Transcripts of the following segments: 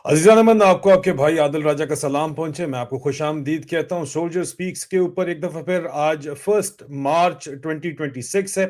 अजीज़ान अमन, आपको आपके भाई आदिल राजा का सलाम पहुंचे। मैं आपको खुशामदीद कहता हूं। सोल्जर स्पीक्स के ऊपर एक दफा फिर आज 1 मार्च 2026 है।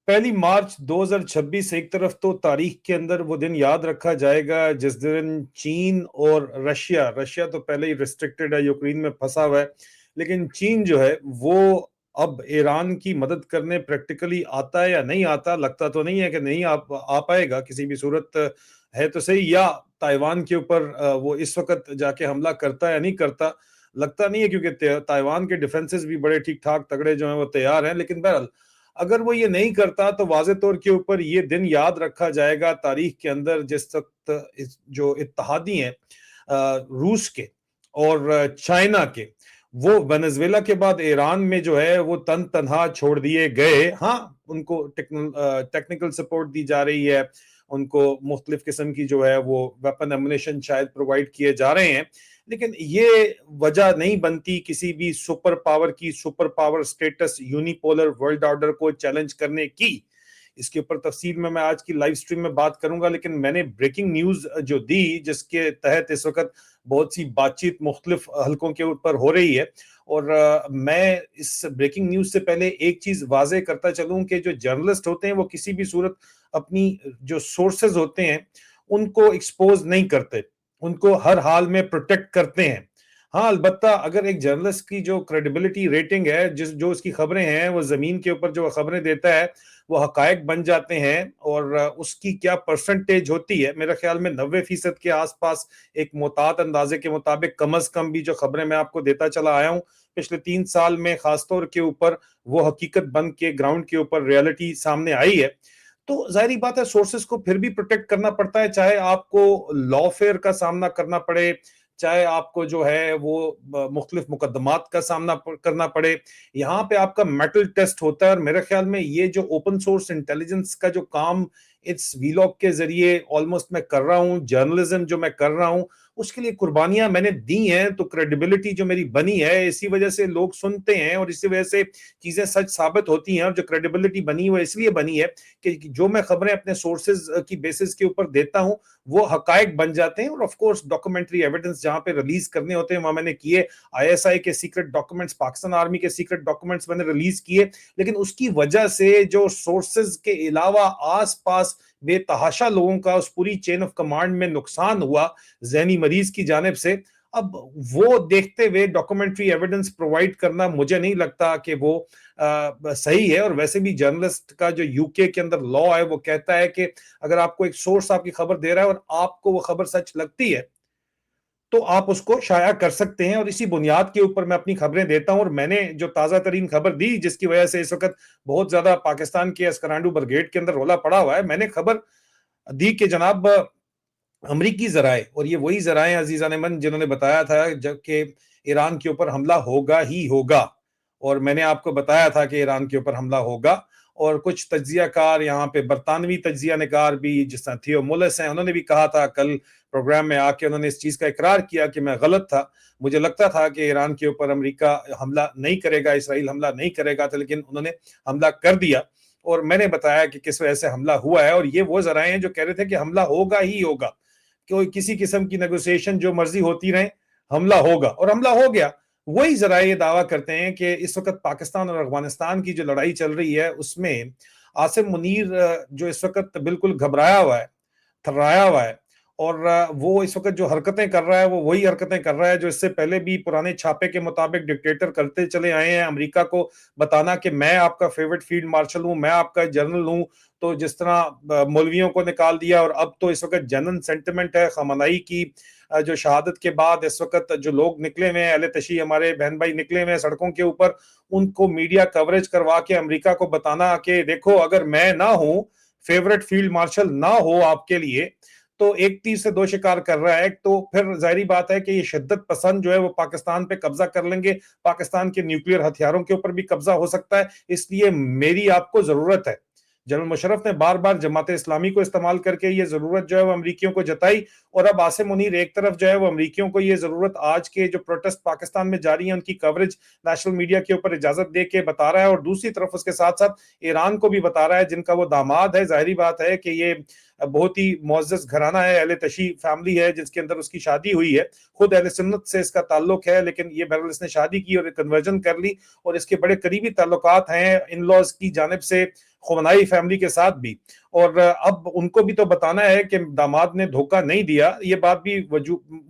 1 मार्च 2026 एक तरफ तो तारीख के अंदर वो दिन याद रखा जाएगा जिस दिन चीन और रशिया रशिया तो पहले ही रिस्ट्रिक्टेड है, यूक्रेन में फंसा हुआ है, लेकिन चीन जो है वो अब ईरान की मदद करने प्रैक्टिकली आता है या नहीं आता। लगता तो नहीं है कि नहीं आ पाएगा किसी भी सूरत है तो सही, या ताइवान के ऊपर वो इस वक्त जाके हमला करता है या नहीं करता, लगता नहीं है, क्योंकि ताइवान के डिफेंसेस भी बड़े ठीक ठाक तगड़े जो हैं वो तैयार हैं। लेकिन बहरहाल अगर वो ये नहीं करता तो वाज़े तौर के ऊपर ये दिन याद रखा जाएगा तारीख के अंदर जिस वक्त जो इत्तहादी हैं रूस के और चाइना के, वो वेनेजुएला के बाद ईरान में जो है वो तन तनहा छोड़ दिए गए। हाँ, उनको टेक्निकल सपोर्ट दी जा रही है, उनको मुख्तलिफ किस्म की जो है वो वेपन एमुनेशन शायद प्रोवाइड किए जा रहे हैं, लेकिन ये वजह नहीं बनती किसी भी सुपर पावर की, super power status unipolar world order को चैलेंज करने की। इसके ऊपर तफसील में मैं आज की लाइव स्ट्रीम में बात करूंगा, लेकिन मैंने ब्रेकिंग न्यूज जो दी जिसके तहत इस वक्त बहुत सी बातचीत मुख्तलिफ हलकों के ऊपर हो रही है, और मैं इस ब्रेकिंग न्यूज से पहले एक चीज वाजे करता चलूं कि जो जर्नलिस्ट होते हैं वो किसी भी सूरत अपनी जो सोर्सेज होते हैं उनको एक्सपोज नहीं करते, उनको हर हाल में प्रोटेक्ट करते हैं। हाँ, अलबत्ता अगर एक जर्नलिस्ट की जो क्रेडिबिलिटी रेटिंग है, जिस जो उसकी खबरें हैं, वो जमीन के ऊपर जो खबरें देता है वो हकायक बन जाते हैं, और उसकी क्या परसेंटेज होती है, मेरे ख्याल में 90% के आसपास एक मोहतात अंदाजे के मुताबिक कम अज कम भी जो खबरें मैं आपको देता चला आया हूँ पिछले 3 साल में खासतौर के ऊपर, वो हकीकत बन के ग्राउंड के ऊपर रियलिटी सामने आई है। तो जाहिर बात है सोर्सेस को फिर भी प्रोटेक्ट करना पड़ता है, चाहे आपको लॉफेयर का सामना करना पड़े, चाहे आपको जो है वो मुख्तलिफ मुकदमात का सामना करना पड़े। यहाँ पे आपका मेटल टेस्ट होता है, और मेरे ख्याल में ये जो ओपन सोर्स इंटेलिजेंस का जो काम इस वीलॉग के जरिए ऑलमोस्ट मैं कर रहा हूँ, जर्नलिज्म जो मैं कर रहा हूँ, उसके लिए कुर्बानियां मैंने दी हैं, तो क्रेडिबिलिटी जो मेरी बनी है इसी वजह से लोग सुनते हैं और इसी वजह से चीजें सच साबित होती हैं। और जो क्रेडिबिलिटी बनी वो इसलिए बनी है कि जो मैं खबरें अपने सोर्सेज की बेसिस के ऊपर देता हूं वो हकायक बन जाते हैं। और ऑफ कोर्स डॉक्यूमेंट्री एविडेंस जहां पे रिलीज करने होते हैं वहां मैंने किए, आईएसआई के सीक्रेट डॉक्यूमेंट्स, पाकिस्तान आर्मी के सीक्रेट डॉक्यूमेंट्स मैंने रिलीज किए, लेकिन उसकी वजह से जो सोर्सेज के अलावा आसपास बेतहाशा लोगों का उस पूरी चेन ऑफ कमांड में नुकसान हुआ जहनी मरीज की जानिब से। अब वो देखते हुए डॉक्यूमेंट्री एविडेंस प्रोवाइड करना मुझे नहीं लगता कि वो सही है। और वैसे भी जर्नलिस्ट का जो यूके के अंदर लॉ है वो कहता है कि अगर आपको एक सोर्स आपकी खबर दे रहा है और आपको वो खबर सच लगती है तो आप उसको शाया कर सकते हैं, और इसी बुनियाद के ऊपर मैं अपनी खबरें देता हूं। और मैंने जो ताजा तरीन खबर दी जिसकी वजह से इस वक्त बहुत ज्यादा पाकिस्तान के अस्करांडू ब्रिगेड के अंदर रोला पड़ा हुआ है, मैंने खबर दी कि जनाब अमरीकी जराए, और ये वही जराए अजीजा नेमन जिन्होंने बताया था जबकि ईरान के ऊपर हमला होगा ही होगा, और मैंने आपको बताया था कि ईरान के ऊपर हमला होगा। और कुछ तज्जियाकार यहाँ पे बरतानवी तज्जिया निगार भी जिस तरह थियो मुलस हैं, उन्होंने भी कहा था कल प्रोग्राम में आके, उन्होंने इस चीज का इकरार किया कि मैं गलत था, मुझे लगता था कि ईरान के ऊपर अमेरिका हमला नहीं करेगा, इसराइल हमला नहीं करेगा था, लेकिन उन्होंने हमला कर दिया। और मैंने बताया कि किस वजह से हमला हुआ है, और ये वो जराए हैं जो कह रहे थे कि हमला होगा ही होगा, कोई किसी किस्म की नेगोशिएशन जो मर्जी होती रहे, हमला होगा, और हमला हो गया। वही जरा ये दावा करते हैं कि इस वक्त पाकिस्तान और अफगानिस्तान की जो लड़ाई चल रही है उसमें आसिम मुनीर जो इस वक्त बिल्कुल घबराया हुआ है, थर्राया हुआ है, और वो इस वक्त जो हरकतें कर रहा है वो वही हरकतें कर रहा है जो इससे पहले भी पुराने छापे के मुताबिक डिक्टेटर करते चले आए हैं। अमेरिका को बताना कि मैं आपका फेवरेट फील्ड मार्शल हूं, मैं आपका जनरल हूं, तो जिस तरह मौलवियों को निकाल दिया, और अब तो इस वक्त जनरल सेंटिमेंट है खमनाई की जो शहादत के बाद इस वक्त जो लोग निकले हुए हैं, अहले तशी हमारे बहन भाई निकले हुए हैं सड़कों के ऊपर, उनको मीडिया कवरेज करवा के अमेरिका को बताना कि देखो अगर मैं ना हूं, फेवरेट फील्ड मार्शल ना हो आपके लिए, तो एक तीर से दो शिकार कर रहा है। तो फिर जाहिर बात है कि ये शिद्दत पसंद जो है वो पाकिस्तान पे कब्जा कर लेंगे, पाकिस्तान के न्यूक्लियर हथियारों के ऊपर भी कब्जा हो सकता है। इसलिए मेरी आपको जरूरत है। जनरल मुशर्रफ ने बार बार जमात इस्लामी को इस्तेमाल करके ये जरूरत जो है वो अमरीकियों को जताई, और अब आसिम मुनीर एक तरफ जो है वो अमरीकियों को ये जरूरत आज के जो प्रोटेस्ट पाकिस्तान में जारी है उनकी कवरेज नेशनल मीडिया के ऊपर इजाजत दे के बता रहा है, और दूसरी तरफ उसके साथ साथ ईरान को भी बता रहा है जिनका वो दामाद है। जाहिर बात है कि ये बहुत ही मुअज़्ज़ज़ घराना है, अहले तशी फैमिली है जिसके अंदर उसकी शादी हुई है। खुद अहले सुन्नत से इसका ताल्लुक है, लेकिन ये बहरहाल इसने शादी की और कन्वर्जन कर ली, और इसके बड़े करीबी ताल्लुकात हैं इन लॉज की जानिब से खुमनाई फैमिली के साथ भी। और अब उनको भी तो बताना है कि दामाद ने धोखा नहीं दिया, ये बात भी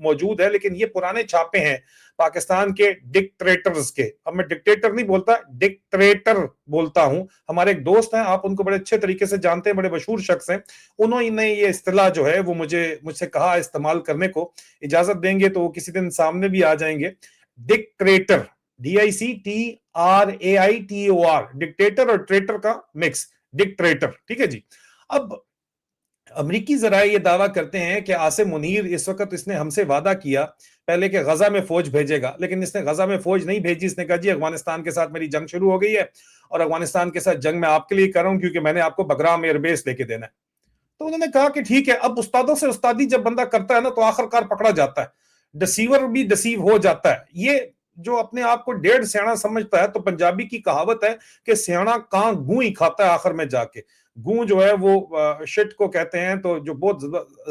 मौजूद है। लेकिन ये पुराने छापे हैं पाकिस्तान के डिक्टेटर्स के। अब मैं डिक्टेटर नहीं बोलता, डिक्टेटर बोलता हूं। हमारे एक दोस्त हैं, आप उनको बड़े अच्छे तरीके से जानते हैं, बड़े मशहूर शख्स हैं। उन्होंने ये इस्तिलाह जो है वो मुझसे कहा इस्तेमाल करने को। इजाजत देंगे तो वो किसी दिन सामने भी आ जाएंगे। डिक्टेटर, DICTRAITOR, डिक्टेटर और ट्रेटर का मिक्स, डिक्टेटर, ठीक है जी। अब अमरीकी जराए ये दावा करते हैं कि आसिम मुनीर इस वक्त, इसने हमसे वादा किया पहले कि गजा में फौज भेजेगा, लेकिन इसने गजा में फौज नहीं भेजी। इसने कहा जी अफगानिस्तान के साथ मेरी जंग शुरू हो गई है और अफगानिस्तान के साथ जंग मैं आपके लिए कर रहा हूं क्योंकि मैंने आपको बगराम एयरबेस लेके देना है। तो उन्होंने कहा कि ठीक है। अब उस्तादों से उस्तादी जब बंदा करता है ना तो आखिरकार पकड़ा जाता है, डिसीवर भी डिसीव हो जाता है। ये जो अपने आप को डेढ़ सियाना समझता है, तो पंजाबी की कहावत है कि सियाना कां गूं ही खाता है आखिर में जाके। गूं जो है वो शिट को कहते हैं, तो जो बहुत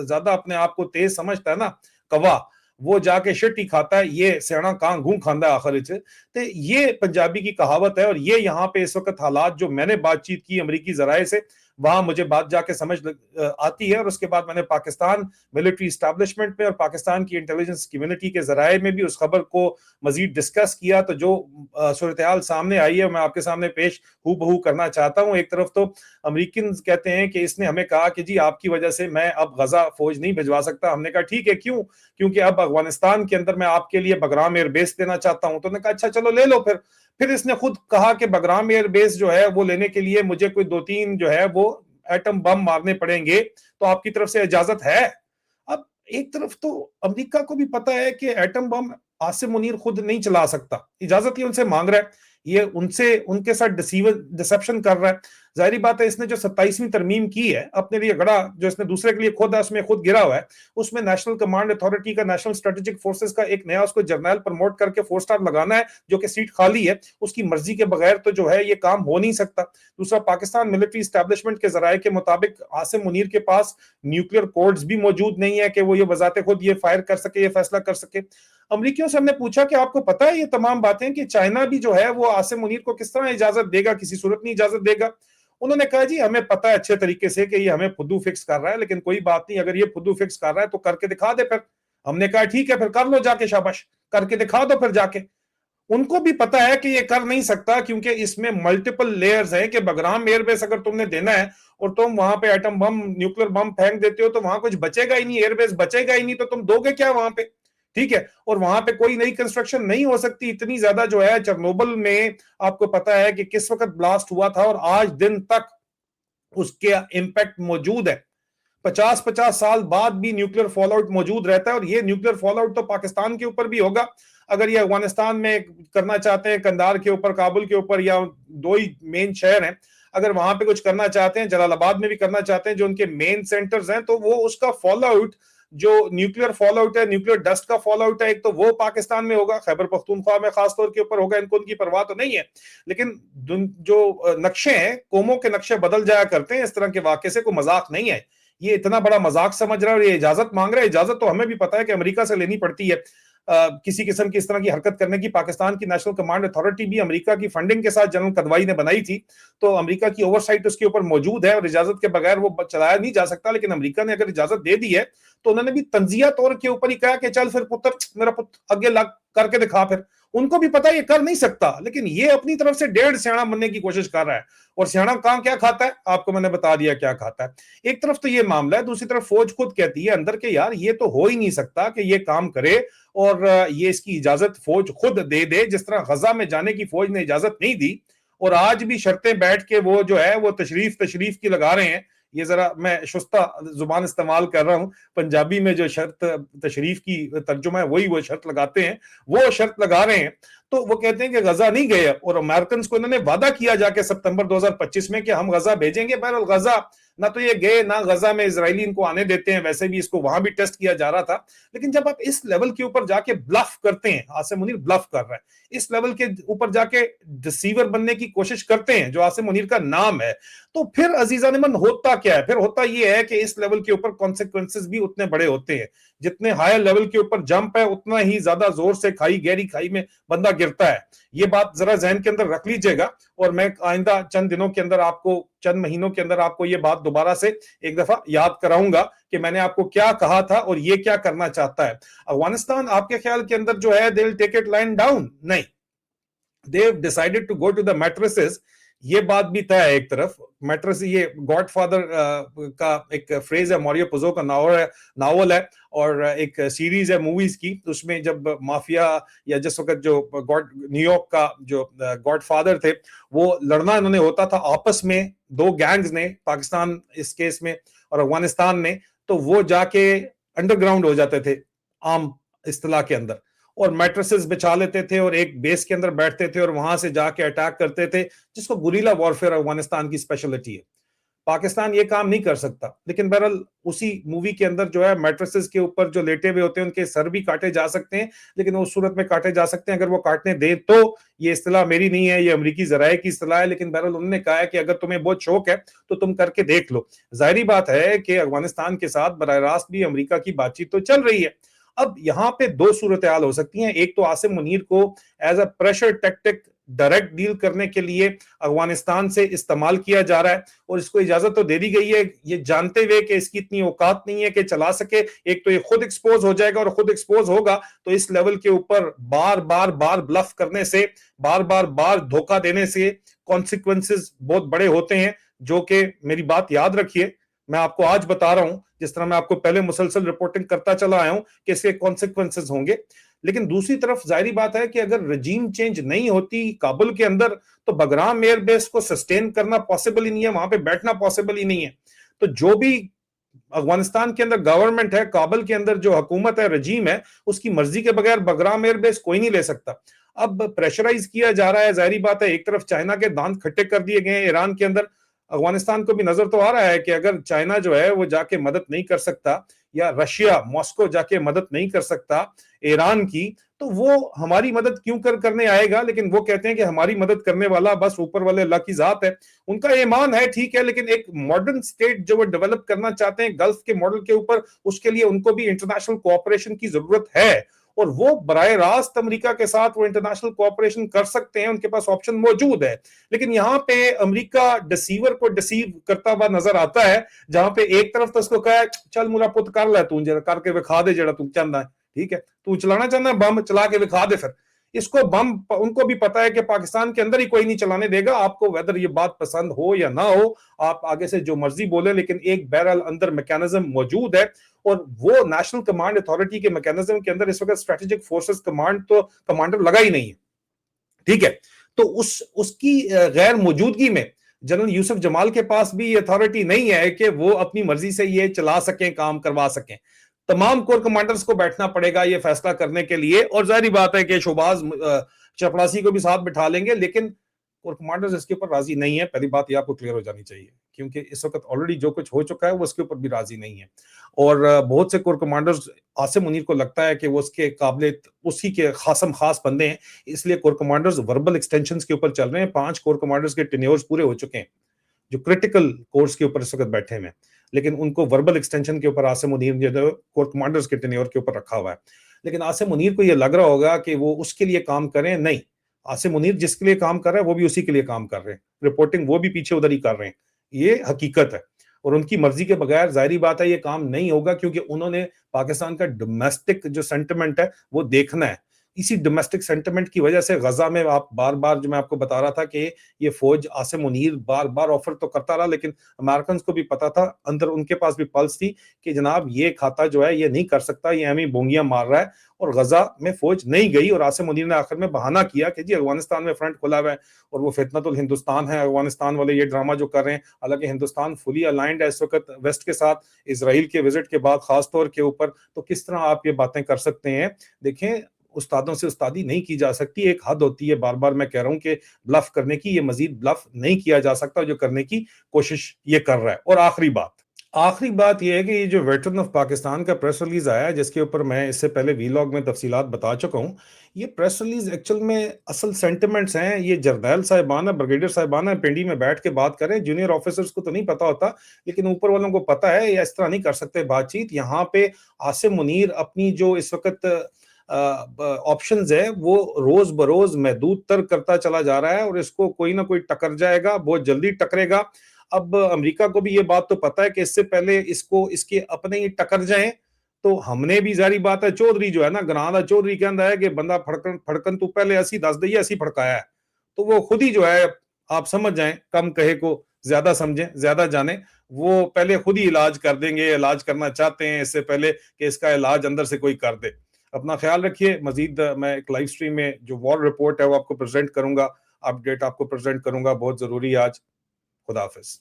ज्यादा अपने आप को तेज समझता है ना, कवा, वो जाके शिट ही खाता है। ये सियाना कां गूं खांदा है आखिर से। तो ये पंजाबी की कहावत है, और ये यहाँ पे इस वक्त हालात जो मैंने बातचीत की अमरीकी जराए से, वहां मुझे बात जाके समझ आती है। और उसके बाद मैंने पाकिस्तान मिलिट्री इस्टेब्लिशमेंट में और पाकिस्तान की इंटेलिजेंस कम्युनिटी के जराए में भी उस खबर को मजीद डिस्कस किया। तो जो सूरत हाल सामने आई है मैं आपके सामने पेश हूबहू बहू करना चाहता हूँ। एक तरफ तो अमरीकन कहते हैं कि इसने हमें कहा कि जी आपकी वजह से मैं अब गजा फौज नहीं भिजवा सकता। हमने कहा ठीक है, क्यों? क्योंकि अब अफगानिस्तान के अंदर मैं आपके लिए बगराम एयरबेस देना चाहता हूं। तो उन्होंने कहा अच्छा चलो ले लो। फिर इसने खुद कहा कि बगराम एयरबेस जो है वो लेने के लिए मुझे कोई 2-3 जो है वो एटम बम मारने पड़ेंगे, तो आपकी तरफ से इजाजत है? अब एक तरफ तो अमेरिका को भी पता है कि एटम बम आसिम मुनीर खुद नहीं चला सकता, इजाजत ही उनसे मांग रहा है, ये उनसे उनके साथ डिसेप्शन कर रहा है। जाहिर बात है इसने जो 27वीं तरमीम की है अपने लिए गड़ा, जो इसने दूसरे के लिए खोदा उसमें खुद गिरा हुआ है। उसमें नेशनल कमांड अथॉरिटी का, नेशनल स्ट्रेटेजिक फोर्सेस का एक नया उसको जर्नल प्रमोट करके 4 स्टार लगाना है, जो कि सीट खाली है। उसकी मर्जी के बगैर तो जो है ये काम हो नहीं सकता। दूसरा, पाकिस्तान मिलिट्री स्टैब्लिशमेंट के जराये के मुताबिक आसिम मुनीर के पास न्यूक्लियर कोड्स भी मौजूद नहीं है कि वो ये बजाते खुद ये फायर कर सके, ये फैसला कर सके। अमरीकियों से हमने पूछा कि आपको पता है ये तमाम बातें, कि चाइना भी जो है वो आसिम मुनीर को किस तरह इजाजत देगा, किसी सूरत नहीं इजाजत देगा। उन्होंने कहा जी हमें पता है अच्छे तरीके से कि ये हमें फुद्दू फिक्स कर रहा है, लेकिन कोई बात नहीं, अगर ये फुद्दू फिक्स कर रहा है तो करके दिखा दे फिर। हमने कहा ठीक है, फिर कर लो जाके, शाबाश, करके दिखा दो फिर जाके। उनको भी पता है कि ये कर नहीं सकता, क्योंकि इसमें मल्टीपल लेयर्स हैं कि बगराम एयरबेस अगर तुमने देना है और तुम वहां पे एटम बम, न्यूक्लियर बम फेंक देते हो तो वहां कुछ बचेगा ही नहीं, एयरबेस बचेगा ही नहीं, तो तुम दोगे क्या वहां पे? ठीक है। और वहां पे कोई नई कंस्ट्रक्शन नहीं हो सकती। इतनी ज्यादा जो है चेरनोबिल में आपको पता है कि किस वक्त ब्लास्ट हुआ था, और आज दिन तक उसके इम्पैक्ट मौजूद है। 50-50 साल बाद भी न्यूक्लियर फॉलआउट मौजूद रहता है, और ये न्यूक्लियर फॉलआउट तो पाकिस्तान के ऊपर भी होगा। अगर ये अफगानिस्तान में करना चाहते हैं, कंधार के ऊपर, काबुल के ऊपर, या 2 ही मेन शहर हैं, अगर वहां पे कुछ करना चाहते हैं, जलालाबाद में भी करना चाहते हैं जो उनके मेन सेंटर्स हैं, तो वो उसका फॉलआउट, जो न्यूक्लियर फॉलआउट है, न्यूक्लियर डस्ट का फॉलआउट है, एक तो वो पाकिस्तान में होगा, खैबर पख्तूनख्वा में खासतौर के ऊपर होगा। इनको उनकी परवाह तो नहीं है, लेकिन जो नक्शे हैं, कौमों के नक्शे बदल जाया करते हैं। इस तरह के वाक़े से कोई मजाक नहीं है, ये इतना बड़ा मजाक समझ रहा है और ये इजाजत मांग रहा है। इजाजत तो हमें भी पता है कि अमेरिका से लेनी पड़ती है किसी किस्म की इस तरह की हरकत करने की। पाकिस्तान की नेशनल कमांड अथॉरिटी भी अमेरिका की फंडिंग के साथ जनरल कदवाई ने बनाई थी, तो अमेरिका की ओवरसाइट उसके ऊपर मौजूद है और इजाजत के बगैर वो चलाया नहीं जा सकता। लेकिन अमेरिका ने अगर इजाजत दे दी है तो उन्होंने भी तंजिया तौर के ऊपर ही कहा कि चल फिर पुत्र, मेरा पुत्र आगे लग करके दिखा। फिर उनको भी पता है ये कर नहीं सकता, लेकिन ये अपनी तरफ से डेढ़ सियाना बनने की कोशिश कर रहा है। और सियाना कहां क्या खाता है, आपको मैंने बता दिया क्या खाता है। एक तरफ तो ये मामला है, दूसरी तरफ फौज खुद कहती है अंदर के, यार ये तो हो ही नहीं सकता कि ये काम करे और ये इसकी इजाजत फौज खुद दे दे, जिस तरह गजा में जाने की फौज ने इजाजत नहीं दी। और आज भी शर्तें बैठ के वो जो है वो तशरीफ की लगा रहे हैं। ये जरा मैं शुस्ता जुबान इस्तेमाल कर रहा हूं, पंजाबी में जो शर्त तशरीफ की तर्जुमा है वही वो शर्त लगाते हैं, वो शर्त लगा रहे हैं। तो वो कहते हैं कि गजा नहीं गए, और अमेरिकन को इन्होंने वादा किया जाके सितंबर 2025 में कि हम गजा भेजेंगे। बहरहाल गजा ना तो ये गए, ना गजा में इजरायली इनको आने देते हैं, वैसे भी इसको वहां भी टेस्ट किया जा रहा था। लेकिन जब आप इस लेवल के ऊपर जाके ब्लफ करते हैं, आसिम मुनीर ब्लफ कर रहा है, इस लेवल के ऊपर जाके डिसीवर बनने की कोशिश करते हैं जो आसिम मुनीर का नाम है, तो फिर अजीजा नेमन होता क्या है? फिर होता यह है कि इस लेवल के ऊपर कॉन्सिक्वेंसेस भी उतने बड़े होते हैं। जितने हायर लेवल के ऊपर जंप है, उतना ही ज्यादा जोर से खाई, गहरी खाई में बंदा गिरता है। ये बात जरा जहन के अंदर रख लीजिएगा, और मैं आइंदा चंद दिनों के अंदर आपको, चंद महीनों के अंदर आपको ये बात दोबारा से एक दफा याद कराऊंगा कि मैंने आपको क्या कहा था और ये क्या करना चाहता है। अफगानिस्तान आपके ख्याल के अंदर जो है, they will take it line down? नहीं, they decided to go to the mattresses. ये बात भी तय है एक तरफ। मैट्रेस, ये गॉडफादर का एक फ्रेज है, मौरियो पुजो का नावल है और एक सीरीज है मूवीज की। उसमें जब माफिया या जिस वक्त जो न्यूयॉर्क का जो गॉडफादर थे, वो लड़ना इन्होंने होता था आपस में, दो गैंग्स ने, पाकिस्तान इस केस में और अफगानिस्तान ने, तो वो जाके अंडरग्राउंड हो जाते थे आम इस्तिलाह के अंदर, और मैट्रेसेस बिछा लेते थे और एक बेस के अंदर बैठते थे और वहां से जाके अटैक करते थे, जिसको गुरीला वॉरफेयर अफगानिस्तान की स्पेशलिटी है। पाकिस्तान ये काम नहीं कर सकता, लेकिन बहरहाल उसी मूवी के अंदर जो है, मैट्रेसेस के ऊपर जो लेटे हुए होते हैं उनके सर भी काटे जा सकते हैं, लेकिन उस सूरत में काटे जा सकते हैं अगर वो काटने दे तो। ये इस्तिलाह मेरी नहीं है, ये अमरीकी जराये की इस्तिलाह है, लेकिन बहरहाल उन्होंने कहा है कि अगर तुम्हें बहुत शौक है तो तुम करके देख लो। जाहिर बात है कि अफगानिस्तान के साथ बराह रास्त भी अमरीका की बातचीत तो चल रही है। अब यहां पे दो सूरत हाल हो सकती हैं। एक तो आसिम मुनीर को as a pressure tactic direct deal करने के लिए अफगानिस्तान से इस्तेमाल किया जा रहा है, और इसको इजाजत तो दे दी गई है, ये जानते हुए कि इसकी इतनी औकात नहीं है कि चला सके। एक तो ये खुद एक्सपोज हो जाएगा, और खुद एक्सपोज होगा तो इस लेवल के ऊपर बार बार बार ब्लफ करने से, बार बार बार धोखा देने से कॉन्सिक्वेंसेस बहुत बड़े होते हैं। जो कि मेरी बात याद रखिए, मैं आपको आज बता रहा हूं, जिस तरह मैं आपको पहले मुसलसल रिपोर्टिंग करता चला आया हूं कि इसके कॉन्सिक्वेंसेस होंगे। लेकिन दूसरी तरफ जाहिर बात है कि अगर रजीम चेंज नहीं होती काबुल के अंदर, तो बगराम एयरबेस को सस्टेन करना पॉसिबल ही नहीं है, वहां पे बैठना पॉसिबल ही नहीं है। तो जो भी अफगानिस्तान के अंदर गवर्नमेंट है, काबुल के अंदर जो हुकूमत है, रजीम है, उसकी मर्जी के बगैर बगराम एयरबेस कोई नहीं ले सकता। अब प्रेशराइज किया जा रहा है, जाहिर बात है, एक तरफ चाइना के दांत खट्टे कर दिए गए हैं ईरान के अंदर। अफगानिस्तान को भी नजर तो आ रहा है कि अगर चाइना जो है वो जाके मदद नहीं कर सकता, या रशिया मॉस्को जाके मदद नहीं कर सकता ईरान की, तो वो हमारी मदद क्यों करने आएगा? लेकिन वो कहते हैं कि हमारी मदद करने वाला बस ऊपर वाले अल्लाह की जात है। उनका ईमान है, ठीक है, लेकिन एक मॉडर्न स्टेट जो वो डेवलप करना चाहते हैं गल्फ के मॉडल के ऊपर, उसके लिए उनको भी इंटरनेशनल कोऑपरेशन की जरूरत है। और वो बराह रास्त अमेरिका के साथ वो इंटरनेशनल कोऑपरेशन कर सकते हैं, उनके पास ऑप्शन मौजूद है। लेकिन यहाँ पे अमेरिका डिसीवर को डिसीव करता हुआ नजर आता है, जहां पे एक तरफ तो उसको कहा, चल मुरा पुत कर ले, तू जरा करके विखा दे जरा तू चाहता है, ठीक है, तू चलाना चाहता है बम, चला के विखा दे। फिर इसको बम, उनको भी पता है कि पाकिस्तान के अंदर ही कोई नहीं चलाने देगा आपको, वेदर ये बात पसंद हो या ना हो, आप आगे से जो मर्जी बोले, लेकिन एक बहरहाल अंदर मैकेनिज्म मौजूद है। और वो नेशनल कमांड अथॉरिटी के मैकेनिज्म के अंदर इस वक्त स्ट्रेटेजिक फोर्सेस कमांड तो कमांडर लगा ही नहीं है, ठीक है। तो उसकी गैर मौजूदगी में जनरल यूसुफ जमाल के पास भी अथॉरिटी नहीं है कि वो अपनी मर्जी से ये चला सकें, काम करवा सकें। तमाम कोर कमांडर्स को बैठना पड़ेगा ये फैसला करने के लिए, और जाहिर बात है कि शोबाज चपड़ासी को भी साथ बिठा लेंगे, लेकिन कोर कमांडर्स इसके ऊपर राजी नहीं है। पहली बात ये आपको क्लियर हो जानी चाहिए, क्योंकि इस वक्त ऑलरेडी जो कुछ हो चुका है वो उसके ऊपर भी राजी नहीं है। और बहुत से कोर कमांडर्स, आसिम मुनीर को लगता है कि वो उसके काबिल, उसी के खासम खास बंदे हैं, इसलिए कोर कमांडर्स वर्बल एक्सटेंशन के ऊपर चल रहे हैं। 5 कोर कमांडर्स के टेन्योर्स पूरे हो चुके हैं जो क्रिटिकल कोर्स के ऊपर इस वक्त बैठे हैं, लेकिन उनको वर्बल एक्सटेंशन के ऊपर आसिम मुनीर जो कोर कमांडर्स के टेन्योर के ऊपर रखा हुआ है। लेकिन आसिम मुनीर को यह लग रहा होगा कि वो उसके लिए काम करें, नहीं, आसिम मुनीर जिसके लिए काम कर रहा है वो भी उसी के लिए काम कर रहे हैं, रिपोर्टिंग वो भी पीछे उधर ही कर रहे हैं, ये हकीकत है। और उनकी मर्जी के बगैर जाहिर बात है ये काम नहीं होगा, क्योंकि उन्होंने पाकिस्तान का डोमेस्टिक जो सेंटिमेंट है वो देखना है। इसी डोमेस्टिक सेंटिमेंट की वजह से गजा में आप बार बार, जो मैं आपको बता रहा था कि ये फौज, आसिम मुनीर बार बार ऑफर तो करता रहा, लेकिन अमेरिकन को भी पता था, अंदर उनके पास भी पल्स थी कि जनाब ये खाता जो है ये नहीं कर सकता, ये हमें बोंगियां मार रहा है। और गजा में फौज नहीं गई, और आसिम मुनीर ने आखिर में बहाना किया कि जी अफगानिस्तान में फ्रंट खुला हुआ है और वो फितनतुल हिंदुस्तान है, अफगानिस्तान वाले ये ड्रामा जो कर रहे हैं। हालांकि हिंदुस्तान फुली अलाइंड है इस वक्त वेस्ट के साथ, इसराइल के विजिट के बाद खासतौर के ऊपर। तो किस तरह आप ये बातें कर सकते हैं? देखें, उस्तादों से उस्तादी नहीं की जा सकती, एक हद होती है। बार-बार मैं कह रहा हूँ कि ब्लफ करने की, ये मज़ीद ब्लफ नहीं किया जा सकता जो करने की कोशिश ये कर रहा है। और आखिरी बात ये है कि ये जो वेटरन ऑफ पाकिस्तान का प्रेस रिलीज आया है, जिसके ऊपर मैं इससे पहले वीलॉग में तफसीलात बता चुका हूँ, ये प्रेस रिलीज एक्चुअल में असल सेंटिमेंट्स हैं। ये जरनैल साहिबान है, ब्रिगेडियर साहिबान है, पिंडी में बैठ के बात करें। जूनियर ऑफिसर्स को तो नहीं पता होता, लेकिन ऊपर वालों को पता है। ये इस तरह नहीं कर सकते बातचीत। यहाँ पे आसिम मुनीर अपनी जो इस वक्त ऑप्शंस है वो रोज बरोज महदूद तर करता चला जा रहा है, और इसको कोई ना कोई टकर जाएगा, बहुत जल्दी टकरेगा। अब अमेरिका को भी ये बात तो पता है कि इससे पहले इसको इसके अपने ही टकर जाएं, तो हमने भी जारी बात है, चौधरी जो है ना, गनां दा चौधरी कहता है कि बंदा फड़कन फड़कन तू पहले असी दस दई, असी फड़काया है। तो वो खुद ही जो है, आप समझ जाएं, कम कहे को ज्यादा समझें, ज्यादा जाने। वो पहले खुद ही इलाज कर देंगे, इलाज करना चाहते हैं इससे पहले कि इसका इलाज अंदर से कोई कर दे। अपना ख्याल रखिए। मजीद मैं एक लाइव स्ट्रीम में जो वॉर रिपोर्ट है वो आपको प्रेजेंट करूंगा, अपडेट आपको प्रेजेंट करूंगा, बहुत जरूरी है आज। खुदा हाफिज।